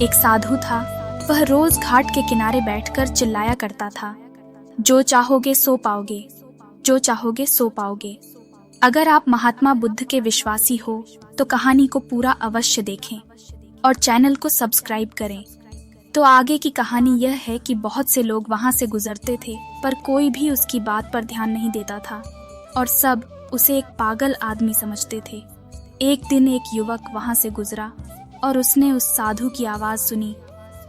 एक साधु था। वह रोज घाट के किनारे बैठकर चिल्लाया करता था, जो चाहोगे सो पाओगे, जो चाहोगे सो पाओगे। अगर आप महात्मा बुद्ध के विश्वासी हो तो कहानी को पूरा अवश्य देखें और चैनल को सब्सक्राइब करें। तो आगे की कहानी यह है कि बहुत से लोग वहां से गुजरते थे, पर कोई भी उसकी बात पर ध्यान नहीं देता था और सब उसे एक पागल आदमी समझते थे। एक दिन एक युवक वहां से गुजरा और उसने उस साधु की आवाज सुनी,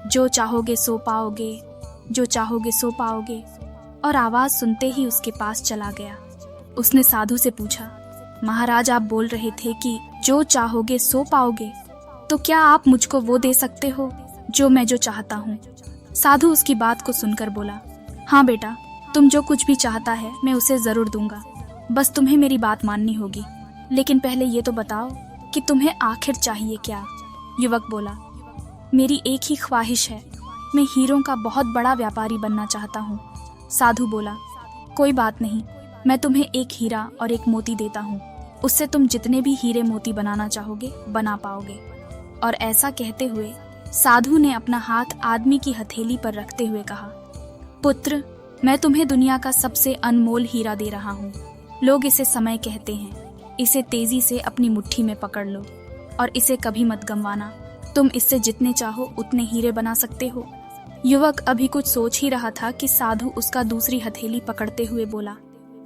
जो चाहोगे सो पाओगे, जो चाहोगे सो पाओगे। और आवाज सुनते ही उसके पास चला गया। उसने साधु से पूछा, महाराज आप बोल रहे थे कि जो चाहोगे सो पाओगे, तो क्या आप मुझको वो दे सकते हो जो मैं जो चाहता हूँ? साधु उसकी बात को सुनकर बोला, हाँ बेटा, तुम जो कुछ भी चाहता है मैं उसे जरूर दूंगा, बस तुम्हें मेरी बात माननी होगी। लेकिन पहले ये तो बताओ कि तुम्हें आखिर चाहिए क्या? युवक बोला, मेरी एक ही ख्वाहिश है, मैं हीरों का बहुत बड़ा व्यापारी बनना चाहता हूँ। साधु बोला, कोई बात नहीं, मैं तुम्हें एक हीरा और एक मोती देता हूँ, उससे तुम जितने भी हीरे मोती बनाना चाहोगे बना पाओगे। और ऐसा कहते हुए साधु ने अपना हाथ आदमी की हथेली पर रखते हुए कहा, पुत्र, मैं तुम्हें दुनिया का सबसे अनमोल हीरा दे रहा हूँ। लोग इसे समय कहते हैं, इसे तेजी से अपनी मुट्ठी में पकड़ लो और इसे कभी मत गंवाना। तुम इससे जितने चाहो उतने हीरे बना सकते हो। युवक अभी कुछ सोच ही रहा था कि साधु उसका दूसरी हथेली पकड़ते हुए बोला,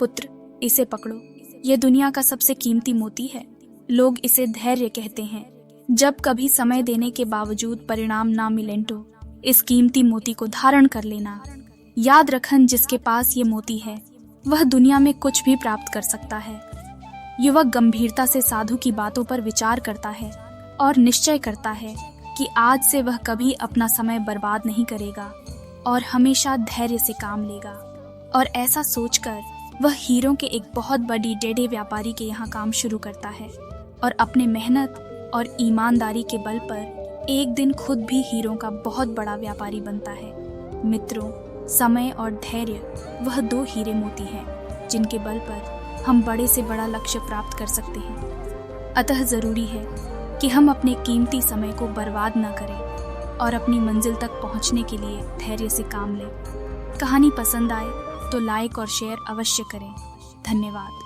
पुत्र, इसे पकड़ो, यह दुनिया का सबसे कीमती मोती है। लोग इसे धैर्य कहते हैं। जब कभी समय देने के बावजूद परिणाम ना मिले तो इस कीमती मोती को धारण कर लेना। याद रखन, जिसके पास ये मोती है वह दुनिया में कुछ भी प्राप्त कर सकता है। युवक गंभीरता से साधु की बातों पर विचार करता है और निश्चय करता है कि आज से वह कभी अपना समय बर्बाद नहीं करेगा और हमेशा धैर्य से काम लेगा। और ऐसा सोचकर वह हीरों के एक बहुत बड़ी डेढ़े व्यापारी के यहाँ काम शुरू करता है और अपने मेहनत और ईमानदारी के बल पर एक दिन खुद भी हीरों का बहुत बड़ा व्यापारी बनता है। मित्रों, समय और धैर्य वह दो हीरे मोती हैं जिनके बल पर हम बड़े से बड़ा लक्ष्य प्राप्त कर सकते हैं। अतः जरूरी है कि हम अपने कीमती समय को बर्बाद न करें और अपनी मंजिल तक पहुंचने के लिए धैर्य से काम लें। कहानी पसंद आए तो लाइक और शेयर अवश्य करें। धन्यवाद।